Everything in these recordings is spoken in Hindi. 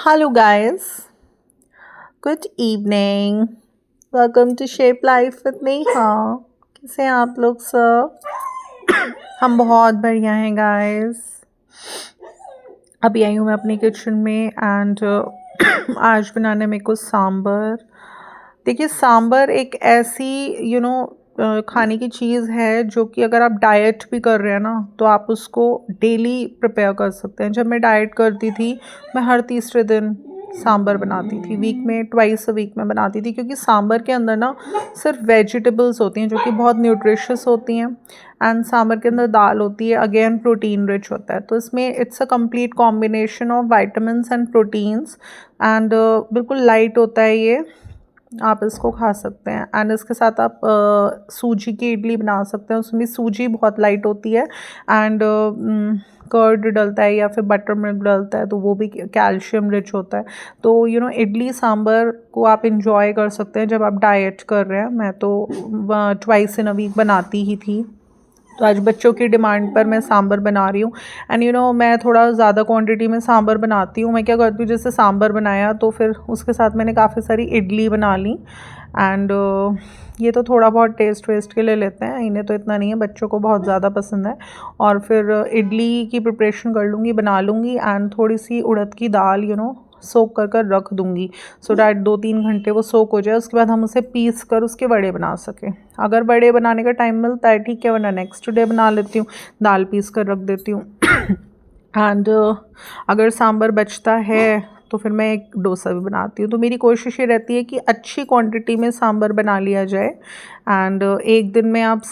Hello, guys. Good evening. Welcome to Shape Life with Neha. कैसे हैं आप लोग सब? हम बहुत बढ़िया हैं गाइस. अभी आई हूँ मैं अपनी किचन में एंड आज बनाने में कुछ सांबर. देखिए, सांबर एक ऐसी खाने की चीज़ है जो कि अगर आप डाइट भी कर रहे हैं ना तो आप उसको डेली प्रिपेयर कर सकते हैं. जब मैं डाइट करती थी मैं हर तीसरे दिन सांबर बनाती थी. वीक में ट्वाइस अ वीक में बनाती थी क्योंकि सांबर के अंदर ना सिर्फ वेजिटेबल्स होती हैं जो कि बहुत न्यूट्रिशियस होती हैं. एंड सांबर के अंदर दाल होती है, अगेन प्रोटीन रिच होता है. तो इसमें it's a complete combination of vitamins and proteins. And बिल्कुल लाइट होता है ये. आप इसको खा सकते हैं एंड इसके साथ आप सूजी की इडली बना सकते हैं. उसमें सूजी बहुत लाइट होती है एंड कर्ड डलता है या फिर बटर मिल्क डलता है तो वो भी कैल्शियम रिच होता है. तो इडली सांभर को आप इंजॉय कर सकते हैं जब आप डाइट कर रहे हैं. मैं तो ट्वाइस इन अ वीक बनाती ही थी. तो आज बच्चों की डिमांड पर मैं सांभर बना रही हूँ. एंड मैं थोड़ा ज़्यादा क्वांटिटी में सांभर बनाती हूँ. मैं क्या करती हूँ, जैसे सांभर बनाया तो फिर उसके साथ मैंने काफ़ी सारी इडली बना ली. एंड ये तो थोड़ा बहुत टेस्ट वेस्ट के लिए लेते हैं, इन्हें तो इतना नहीं है, बच्चों को बहुत ज़्यादा पसंद है. और फिर इडली की प्रिपरेशन कर लूँगी, बना लूँगी. एंड थोड़ी सी उड़द की दाल सोक कर रख दूँगी सो डैट 2-3 घंटे वो सोक हो जाए. उसके बाद हम उसे पीस कर उसके वड़े बना सकें. अगर वड़े बनाने का टाइम मिलता है ठीक है, वरना नेक्स्ट डे बना लेती हूँ. दाल पीस कर रख देती हूँ. एंड अगर सांभर बचता है तो फिर मैं एक डोसा भी बनाती हूँ. तो मेरी कोशिश ये रहती है कि अच्छी क्वांटिटी में सांभर बना लिया जाए. एंड एक दिन में आप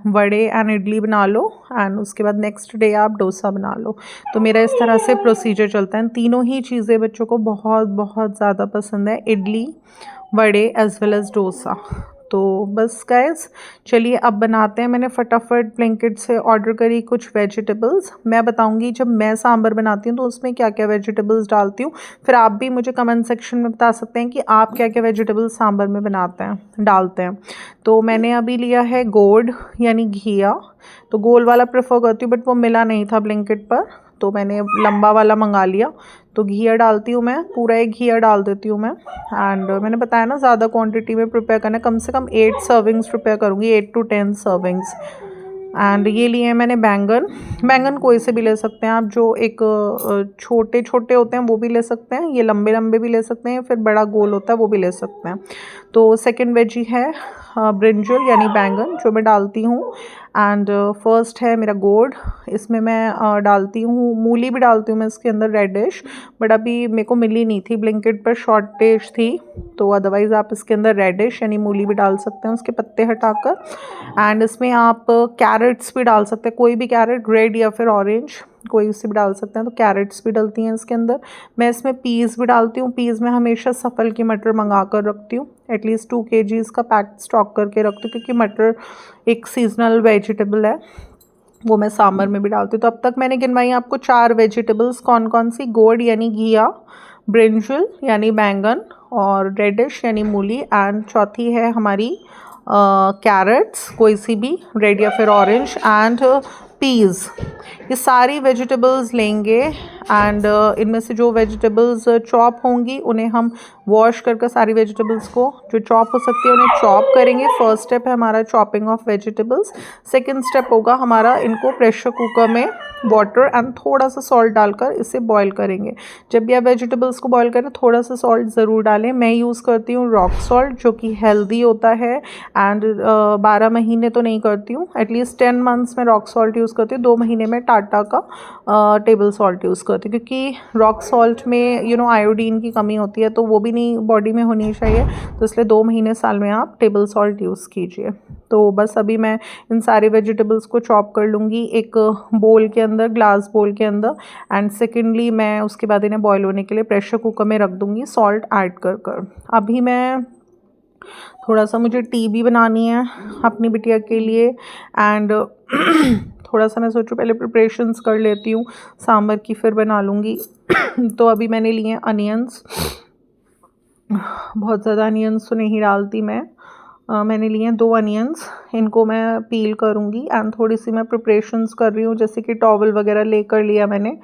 वड़े एंड इडली बना लो एंड उसके बाद नेक्स्ट डे आप डोसा बना लो. तो मेरा इस तरह से प्रोसीजर चलता है. तीनों ही चीज़ें बच्चों को बहुत बहुत ज़्यादा पसंद है, इडली, वड़े एज वेल एज़ डोसा. तो बस गाइस, चलिए अब बनाते हैं. मैंने फटाफट ब्लिंकिट से ऑर्डर करी कुछ वेजिटेबल्स. मैं बताऊंगी जब मैं सांभर बनाती हूँ तो उसमें क्या क्या वेजिटेबल्स डालती हूँ. फिर आप भी मुझे कमेंट सेक्शन में बता सकते हैं कि आप क्या क्या वेजिटेबल्स सांभर में बनाते हैं, डालते हैं. तो मैंने अभी लिया है गोड यानी घिया. तो गोल वाला प्रेफर करती हूँ बट वो मिला नहीं था ब्लिंकिट पर, तो मैंने लंबा वाला मंगा लिया. तो घिया डालती हूँ मैं, पूरा एक घिया डाल देती हूँ मैं. एंड मैंने बताया ना ज़्यादा क्वांटिटी में प्रिपेयर करना है, कम से कम 8 सर्विंग्स प्रिपेयर करूँगी, 8 to 10 सर्विंग्स. एंड ये लिए हैं मैंने बैंगन. बैंगन कोई से भी ले सकते हैं आप, जो एक छोटे छोटे होते हैं वो भी ले सकते हैं, ये लंबे लंबे भी ले सकते हैं, फिर बड़ा गोल होता है वो भी ले सकते हैं. तो सेकंड वेजी है ब्रिंजल यानी बैंगन जो मैं डालती हूँ. एंड फर्स्ट है मेरा गोड. इसमें मैं डालती हूँ, मूली भी डालती हूँ मैं इसके अंदर, रेडिश. बट अभी मेरे को मिली नहीं थी ब्लिंकिट पर, शॉर्टेज थी. तो अदरवाइज़ आप इसके अंदर रेडिश यानी मूली भी डाल सकते हैं उसके पत्ते हटाकर. एंड इसमें आप कैरेट्स भी डाल सकते हैं, कोई भी कैरेट, रेड या फिर ऑरेंज, कोई उससे भी डाल सकते हैं. तो कैरेट्स भी डलती हैं इसके अंदर. मैं इसमें पीस भी डालती हूँ. पीस में हमेशा सफल की मटर मंगा कर रखती हूँ, एटलीस्ट 2 kgs का पैक स्टॉक करके रखती हूँ क्योंकि मटर एक सीजनल वेजिटेबल है, वो मैं सांभर में भी डालती हूँ. तो अब तक मैंने गिनवाई आपको 4 वेजिटेबल्स कौन कौन सी. गोड यानी घिया, ब्रिंजल यानी बैंगन, और रेडिश यानी मूली, एंड चौथी है हमारी कैरेट्स, कोई सी भी, रेड या फिर ऑरेंज, एंड पीज़. ये सारी वेजिटेबल्स लेंगे. एंड इनमें से जो वेजिटेबल्स चॉप होंगी उन्हें हम वॉश करके, सारी वेजिटेबल्स को जो चॉप हो सकती है उन्हें चॉप करेंगे. फर्स्ट स्टेप है हमारा chopping of vegetables. Second step होगा हमारा इनको प्रेशर कुकर में वाटर एंड थोड़ा सा सॉल्ट डालकर इसे बॉईल करेंगे. जब भी आप वेजिटेबल्स को बॉईल करें थोड़ा सा सॉल्ट ज़रूर डालें. मैं यूज़ करती हूँ रॉक सॉल्ट जो कि हेल्दी होता है. एंड 12 महीने तो नहीं करती हूँ, एटलीस्ट 10 मंथ्स में रॉक सॉल्ट यूज़ करती हूँ. 2 महीने में टाटा का टेबल सॉल्ट यूज़ करती हूँ क्योंकि रॉक सॉल्ट में आयोडीन की कमी होती है तो वो भी नहीं बॉडी में होनी चाहिए. तो इसलिए 2 महीने साल में आप टेबल सॉल्ट यूज़ कीजिए. तो बस अभी मैं इन सारे वेजिटेबल्स को चॉप कर लूँगी एक बोल के अंदर, ग्लास बोल के अंदर. एंड सेकेंडली मैं उसके बाद इन्हें बॉईल होने के लिए प्रेशर कुकर में रख दूँगी सॉल्ट ऐड कर कर. अभी मैं थोड़ा सा, मुझे टी भी बनानी है अपनी बिटिया के लिए. एंड थोड़ा सा मैं सोचूं पहले प्रिपरेशंस कर लेती हूँ सांभर की, फिर बना लूँगी. तो अभी मैंने लिए हैं अनियंस. बहुत ज़्यादा अनियंस तो नहीं डालती मैं. मैंने लिए हैं 2 अनियंस. इनको मैं पील करूँगी. एंड थोड़ी सी मैं प्रिपरेशंस कर रही हूँ, जैसे कि टॉवल वगैरह लेकर लिया मैंने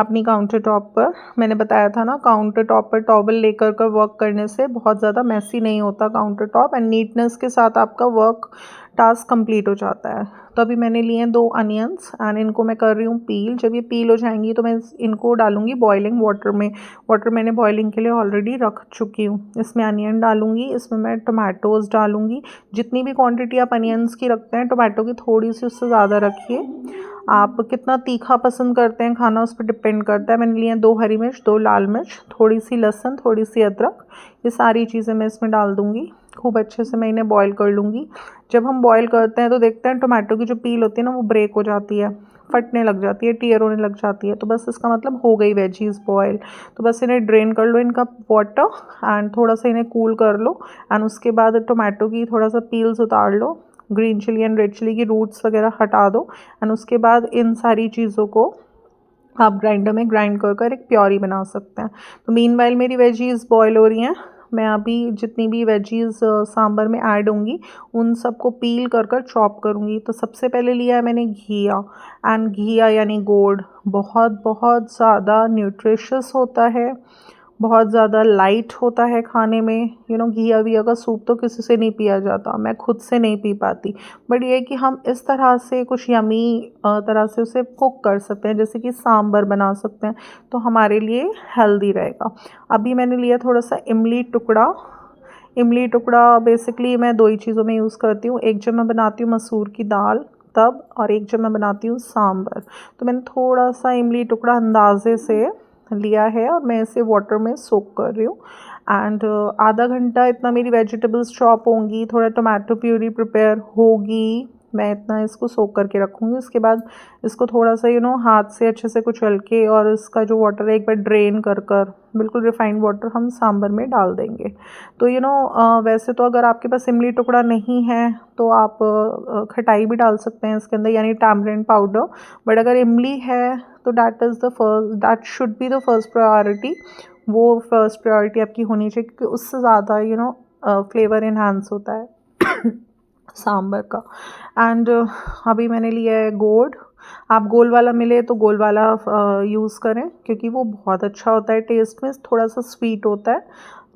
अपनी काउंटर टॉप पर। मैंने बताया था ना, काउंटर टॉप पर टॉवल लेकर कर वर्क करने से बहुत ज़्यादा मैसी नहीं होता काउंटर टॉप, एंड नीटनेस के साथ आपका वर्क टास्क कंप्लीट हो जाता है। तो अभी मैंने लिए हैं 2 अनियंस एंड इनको मैं कर रही हूँ पील। जब ये पील हो जाएंगी तो मैं इनको डालूंगी बॉइलिंग वाटर में। वाटर मैंने बॉइलिंग के लिए ऑलरेडी रख चुकी हूँ। इसमें अनियन डालूंगी, इसमें मैं टमाटोज़ डालूंगी। जितनी भी क्वांटिटी आप अनियंस की रखते हैं, टमाटो की थोड़ी सी उससे ज़्यादा रखिए। आप कितना तीखा पसंद करते हैं खाना, उस पर डिपेंड करता है। मैंने लिए 2 हरी मिर्च, 2 लाल मिर्च, थोड़ी सी लहसुन, थोड़ी सी अदरक। ये सारी चीज़ें मैं इसमें डाल दूँगी। खूब अच्छे से मैं इन्हें बॉईल कर लूँगी। जब हम बॉईल करते हैं तो देखते हैं टमाटो की जो पील होती है ना, वो ब्रेक हो जाती है, फटने लग जाती है, टीयर होने लग जाती है। तो बस इसका मतलब हो गई वेजीज़ बॉयल। तो बस इन्हें ड्रेन कर लो इनका वाटर एंड थोड़ा सा इन्हें कूल कर लो। एंड उसके बाद टोमेटो की थोड़ा सा पील्स उतार लो, green chilli and red chilli की रूट्स वगैरह हटा दो। एंड उसके बाद इन सारी चीज़ों को आप ग्राइंडर में ग्राइंड कर कर एक प्योरी बना सकते हैं। तो मीनवाइल मेरी वेजीज़ बॉयल हो रही हैं। मैं अभी जितनी भी वेजीज़ सांभर में ऐड होंगी उन सबको पील कर कर चॉप करूँगी। तो सबसे पहले लिया है मैंने घिया, एंड घिया यानी गोड़ बहुत बहुत ज़्यादा न्यूट्रिशियस होता है, बहुत ज़्यादा लाइट होता है खाने में। घिया विया का सूप तो किसी से नहीं पिया जाता, मैं खुद से नहीं पी पाती। बट ये है कि हम इस तरह से कुछ यमी तरह से उसे कुक कर सकते हैं, जैसे कि सांबर बना सकते हैं, तो हमारे लिए हेल्दी रहेगा। अभी मैंने लिया थोड़ा सा इमली टुकड़ा। इमली टुकड़ा बेसिकली मैं 2 ही चीज़ों में यूज़ करती हूँ। एक जब मैं बनाती हूँ मसूर की दाल तब, और एक जब मैं बनाती हूँ सांबर। तो मैंने थोड़ा सा इमली टुकड़ा अंदाजे से लिया है और मैं इसे वाटर में सोक कर रही हूँ। एंड आधा घंटा इतना मेरी वेजिटेबल्स चॉप होंगी, थोड़ा टमाटो प्यूरी प्रिपेयर होगी, मैं इतना इसको सोक करके रखूँगी। उसके बाद इसको थोड़ा सा हाथ से अच्छे से कुचल के और इसका जो वाटर है एक बार ड्रेन कर कर बिल्कुल रिफाइंड वाटर हम सांभर में डाल देंगे। तो वैसे तो अगर आपके पास इमली टुकड़ा नहीं है तो आप खटाई भी डाल सकते हैं इसके अंदर, यानी टैमरिंड पाउडर। बट अगर इमली है तो that should be the first priority. वो फर्स्ट प्रायोरिटी आपकी होनी चाहिए, क्योंकि उससे ज़्यादा फ्लेवर इन्हांस होता है सांबर का। एंड अभी मैंने लिया है गोड़। आप गोल वाला मिले तो गोल वाला यूज़ करें, क्योंकि वो बहुत अच्छा होता है टेस्ट में, थोड़ा सा स्वीट होता है।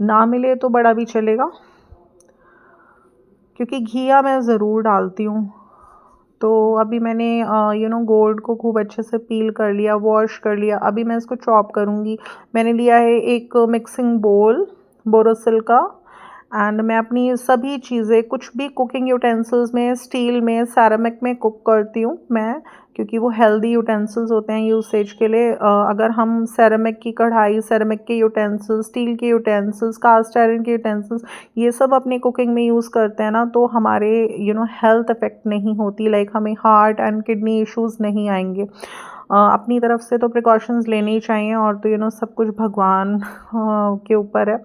ना मिले तो बड़ा भी चलेगा, क्योंकि घिया मैं ज़रूर डालती हूँ। तो अभी मैंने गोल्ड को खूब अच्छे से पील कर लिया, वॉश कर लिया। अभी मैं इसको चॉप करूँगी। मैंने लिया है एक मिक्सिंग बोल बोरोसिल का, एंड मैं अपनी सभी चीज़ें कुछ भी कुकिंग यूटेंसिल्स में, स्टील में, सेरेमिक में कुक करती हूँ मैं, क्योंकि वो हेल्दी यूटेंसिल्स होते हैं यूसेज के लिए। अगर हम सेरेमिक की कढ़ाई, सेरेमिक के यूटेंसिल्स, स्टील के यूटेंसिल्स, कास्ट आयरन के यूटेंसिल्स, ये सब अपनी कुकिंग में यूज़ करते हैं ना, तो हमारे हेल्थ इफ़ेक्ट नहीं होती, लाइक हमें हार्ट एंड किडनी इश्यूज़ नहीं आएंगे। अपनी तरफ से तो प्रिकॉशंस लेने ही चाहिए, और तो सब कुछ भगवान के ऊपर है।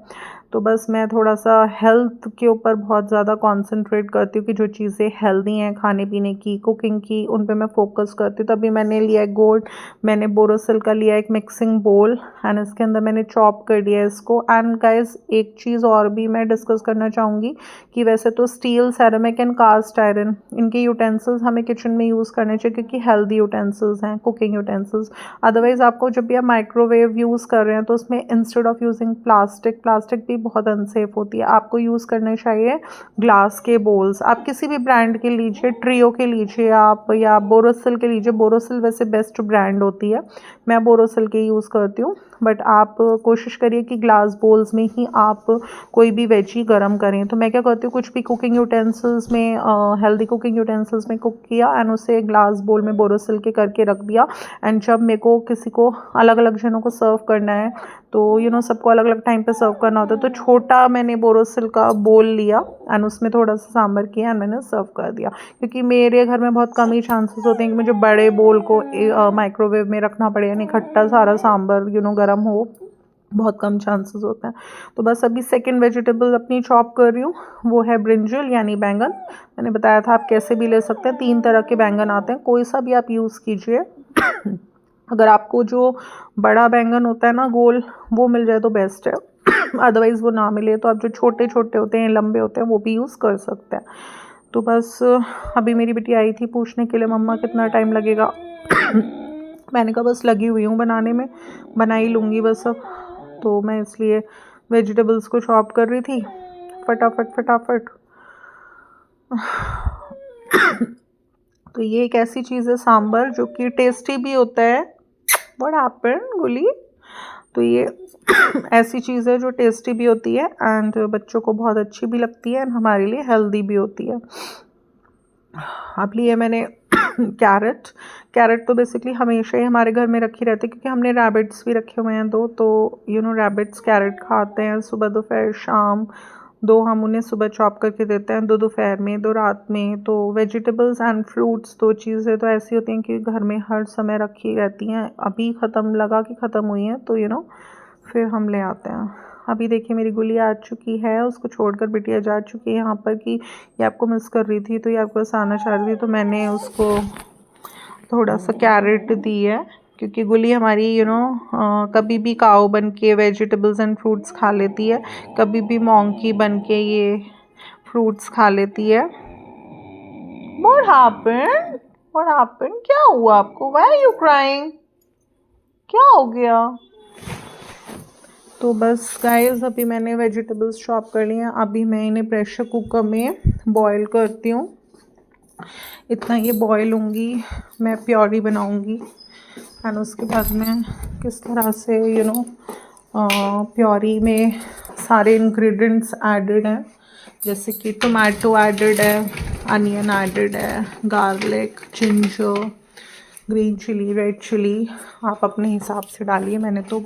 तो बस मैं थोड़ा सा हेल्थ के ऊपर बहुत ज़्यादा कंसंट्रेट करती हूँ कि जो चीज़ें हेल्दी हैं खाने पीने की, कुकिंग की, उन पे मैं फोकस करती हूँ। तो अभी मैंने लिया है गोल्ड, मैंने बोरोसिल का लिया एक मिक्सिंग बोल, एंड इसके अंदर मैंने चॉप कर दिया है इसको। एंड गाइस एक चीज़ और भी मैं डिस्कस करना चाहूँगी कि वैसे तो steel, ceramic and cast iron, इनके यूटेंसिल्स हमें किचन में यूज़ करने चाहिए, क्योंकि हेल्दी यूटेंसिल्स हैं, कुकिंग यूटेंसिल्स। अदरवाइज़ आपको जब भी आप माइक्रोवेव यूज़ कर रहे हैं तो उसमें इंस्टेड ऑफ यूजिंग प्लास्टिक भी बहुत अनसेफ होती है। आपको यूज़ करने चाहिए ग्लास के बोल्स। आप किसी भी ब्रांड के लीजिए, ट्रियो के लीजिए आप, या बोरोसिल के लीजिए। बोरोसिल वैसे बेस्ट ब्रांड होती है, मैं बोरोसिल के यूज़ करती हूँ। बट आप कोशिश करिए कि ग्लास बोल्स में ही आप कोई भी वेजी गर्म करें। तो मैं क्या करती हूँ, कुछ भी कुकिंग यूटेंसिल्स में, हेल्दी कुकिंग यूटेंसिल्स में कुक किया एंड उसे ग्लास बोल में बोरोसिल के करके रख दिया। एंड जब मेरे को किसी को अलग अलग जनों को सर्व करना है, तो सबको अलग अलग टाइम पे सर्व करना होता है, तो छोटा मैंने बोरोसिल का बोल लिया एंड उसमें थोड़ा सा सांभर किया एंड मैंने सर्व कर दिया। क्योंकि मेरे घर में बहुत कम ही चांसेस होते हैं कि मुझे बड़े बोल को माइक्रोवेव में रखना पड़े, यानी इकट्ठा सारा सांभर गर्म हो, बहुत कम चांसेस होते हैं। तो बस अभी सेकंड वेजिटेबल अपनी चॉप कर रही हूँ, वो है ब्रिंजल यानी बैंगन। मैंने बताया था आप कैसे भी ले सकते हैं, 3 तरह के बैंगन आते हैं, कोई सा भी आप यूज़ कीजिए। अगर आपको जो बड़ा बैंगन होता है ना गोल, वो मिल जाए तो बेस्ट है। अदरवाइज़ वो ना मिले तो आप जो छोटे छोटे होते हैं, लंबे होते हैं, वो भी यूज़ कर सकते हैं। तो बस अभी मेरी बेटी आई थी पूछने के लिए, मम्मा कितना टाइम लगेगा मैंने कहा बस लगी हुई हूँ बनाने में, बना ही लूँगी बस अब। तो मैं इसलिए वेजिटेबल्स को चॉप कर रही थी फटाफट फटाफट। तो ये एक ऐसी चीज़ है सांभर जो कि टेस्टी भी होता है। व्हाट हैपेंड गुली? तो ये ऐसी चीज़ है जो टेस्टी भी होती है एंड बच्चों को बहुत अच्छी भी लगती है एंड हमारे लिए हेल्दी भी होती है। अब लिए मैंने कैरेट। कैरेट तो बेसिकली हमेशा ही हमारे घर में रखी रहती है क्योंकि हमने रैबिट्स भी रखे हुए हैं 2, तो रैबिट्स कैरेट खाते हैं सुबह दोपहर शाम। 2 हम उन्हें सुबह चॉप करके देते हैं, 2 दोपहर में, 2 रात में। तो वेजिटेबल्स एंड फ्रूट्स 2 चीज़ें तो ऐसी होती हैं कि घर में हर समय रखी रहती हैं। अभी ख़त्म लगा कि ख़त्म हुई हैं तो फिर हम ले आते हैं। अभी देखिए मेरी गुड़िया आ चुकी है, उसको छोड़कर बिटिया जा चुकी है यहाँ पर कि ये आपको मिस कर रही थी, तो ये आपको पास आना चाह रही थी, तो मैंने उसको थोड़ा सा कैरेट दी है क्योंकि गुली हमारी कभी भी काऊ बन के वेजिटेबल्स एंड फ्रूट्स खा लेती है, कभी भी मोंकी बन के ये फ्रूट्स खा लेती है। What happened? What happened? क्या हुआ आपको? Why are you crying? क्या हो गया? तो बस गाइस अभी मैंने वेजिटेबल्स चॉप कर लिए हैं, अभी मैं इन्हें प्रेशर कुकर में बॉईल करती हूँ। इतना ये बॉईल होंगी मैं प्योरी बनाऊँगी एंड उसके बाद मैं किस तरह से प्योरी में सारे इंग्रेडिएंट्स एडेड हैं, जैसे कि टोमेटो एडेड है, अनियन एडेड है, garlic, ginger, green chilli, red chilli आप अपने हिसाब से डालिए। मैंने तो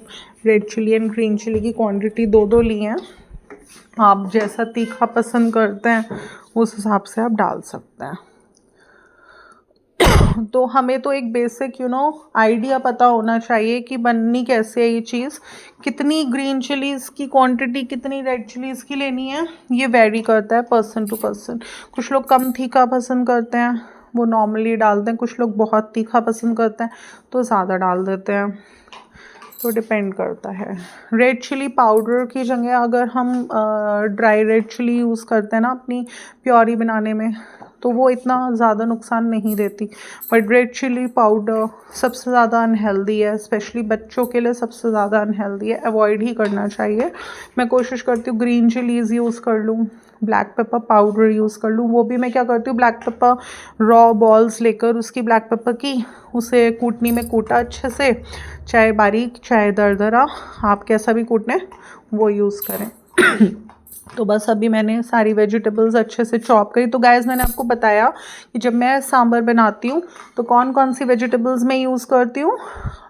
red chilli and green chilli की क्वांटिटी 2-2 ली हैं। आप जैसा तीखा पसंद करते हैं उस हिसाब से आप डाल सकते हैं। तो हमें तो एक बेसिक आइडिया पता होना चाहिए कि बननी कैसे है ये चीज़, कितनी ग्रीन चिलीज़ की क्वांटिटी कितनी रेड चिलीज़ की लेनी है, ये वेरी करता है पर्सन टू पर्सन। कुछ लोग कम तीखा पसंद करते हैं, वो नॉर्मली डालते हैं, कुछ लोग बहुत तीखा पसंद करते हैं तो ज़्यादा डाल देते हैं, तो डिपेंड करता है। रेड चिली पाउडर की जगह अगर हम ड्राई रेड चिली यूज़ करते हैं ना अपनी प्योरी बनाने में, तो वो इतना ज़्यादा नुकसान नहीं देती। बट रेड चिली पाउडर सबसे ज़्यादा अनहेल्दी है, स्पेशली बच्चों के लिए सबसे ज़्यादा अनहेल्दी है, अवॉइड ही करना चाहिए। मैं कोशिश करती हूँ ग्रीन चिलीज़ यूज़ कर लूँ, ब्लैक पेपर पाउडर यूज़ कर लूँ। वो भी मैं क्या करती हूँ, ब्लैक पेपर रॉ बॉल्स लेकर उसकी ब्लैक पेपर की उसे कूटनी में कूटा अच्छे से, चाहे बारीक चाहे दरदरा, आप कैसा भी कूटने वो यूज़ करें। तो बस अभी मैंने सारी वेजिटेबल्स अच्छे से चॉप करी। तो गाइस मैंने आपको बताया कि जब मैं सांभर बनाती हूँ तो कौन कौन सी वेजिटेबल्स मैं यूज़ करती हूँ,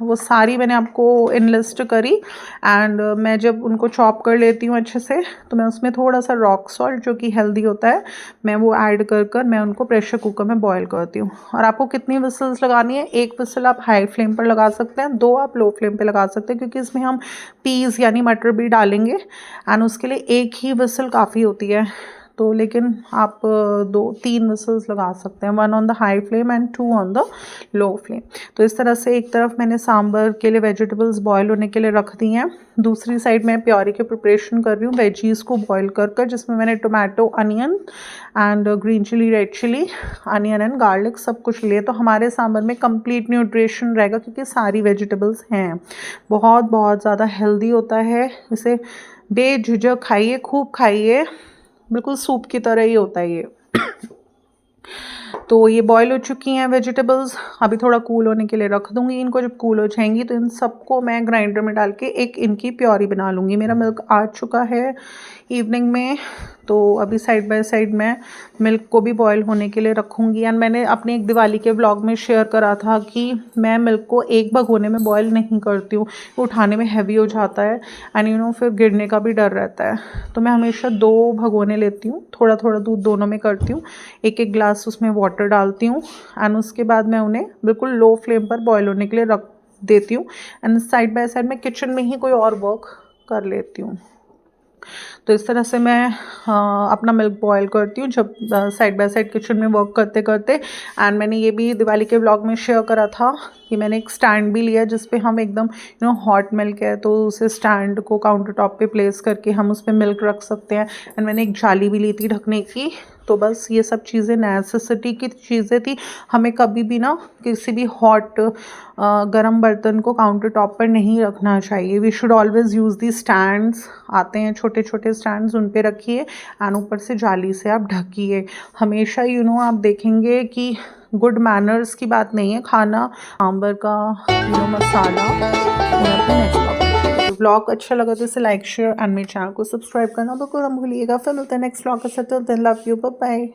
वो सारी मैंने आपको इनलिस्ट करी। एंड मैं जब उनको चॉप कर लेती हूँ अच्छे से तो मैं उसमें थोड़ा सा रॉक सॉल्ट जो कि हेल्दी होता है मैं वो ऐड कर मैं उनको प्रेशर कुकर में बॉयल करती हूँ। और आपको कितनी विसल्स लगानी है, 1 विसल आप हाई फ्लेम पर लगा सकते हैं, 2 आप लो फ्लेम पर लगा सकते हैं, क्योंकि इसमें हम पीस यानी मटर भी डालेंगे एंड उसके लिए 1 ही विसल काफ़ी होती है। तो लेकिन आप 2-3 विसल्स लगा सकते हैं, 1 on the high flame and 2 on the low flame. तो इस तरह से एक तरफ मैंने सांभर के लिए वेजिटेबल्स बॉयल होने के लिए रख दी हैं, दूसरी साइड मैं प्योरी की प्रिपरेशन कर रही हूँ वेजीज़ को बॉयल कर जिसमें मैंने tomato, onion and green chilli, red chilli, onion and garlic सब कुछ लिए। तो हमारे सांभर में कंप्लीट न्यूट्रिशन रहेगा क्योंकि सारी वेजिटेबल्स हैं। बहुत बहुत ज़्यादा हेल्दी होता है, इसे बेझिझक खाइए, खूब खाइए, बिल्कुल सूप की तरह ही होता है ये। तो ये बॉईल हो चुकी हैं वेजिटेबल्स, अभी थोड़ा कूल होने के लिए रख दूँगी इनको। जब कूल हो जाएंगी तो इन सबको मैं ग्राइंडर में डाल के एक इनकी प्योरी बना लूँगी। मेरा मिल्क आ चुका है इवनिंग में, तो अभी साइड बाय साइड मैं मिल्क को भी बॉईल होने के लिए रखूँगी। एंड मैंने अपने एक दिवाली के व्लॉग में शेयर करा था कि मैं मिल्क को एक भगोने में बॉईल नहीं करती हूँ, उठाने में हैवी हो जाता है एंड फिर गिरने का भी डर रहता है। तो मैं हमेशा 2 भगोने लेती हूँ, थोड़ा थोड़ा दूध दोनों में करती हूँ, 1-1 ग्लास उसमें वाटर डालती हूँ एंड उसके बाद मैं उन्हें बिल्कुल लो फ्लेम पर बॉईल होने के लिए रख देती हूँ। एंड साइड बाय साइड मैं किचन में ही कोई और वर्क कर लेती हूँ। तो इस तरह से मैं अपना मिल्क बॉयल करती हूँ जब साइड बाय साइड किचन में वर्क करते करते। एंड मैंने ये भी दिवाली के व्लॉग में शेयर करा था कि मैंने एक स्टैंड भी लिया जिस पे हम एकदम हॉट मिल्क है तो उसे स्टैंड को काउंटर टॉप पे प्लेस करके हम उस पर मिल्क रख सकते हैं। एंड मैंने एक जाली भी ली थी ढकने की, तो बस ये सब चीज़ें नेसेसिटी की चीज़ें थी। हमें कभी भी ना किसी भी हॉट गरम बर्तन को काउंटर टॉप पर नहीं रखना चाहिए। We should always use the stands, आते हैं छोटे छोटे स्टैंड्स, उन पे रखिए एंड ऊपर से जाली से आप ढकिए हमेशा। आप देखेंगे कि गुड मैनर्स की बात नहीं है खाना सांबर का मसाला। मैं अपने नेक्स्ट ब्लॉग अच्छा लगा तो इसे लाइक शेयर एंड मेरे चैनल को सब्सक्राइब करना बिल्कुल ना भूलिएगा। फिर मिलते हैं नेक्स्ट ब्लॉग के साथ। Then love you, bye bye.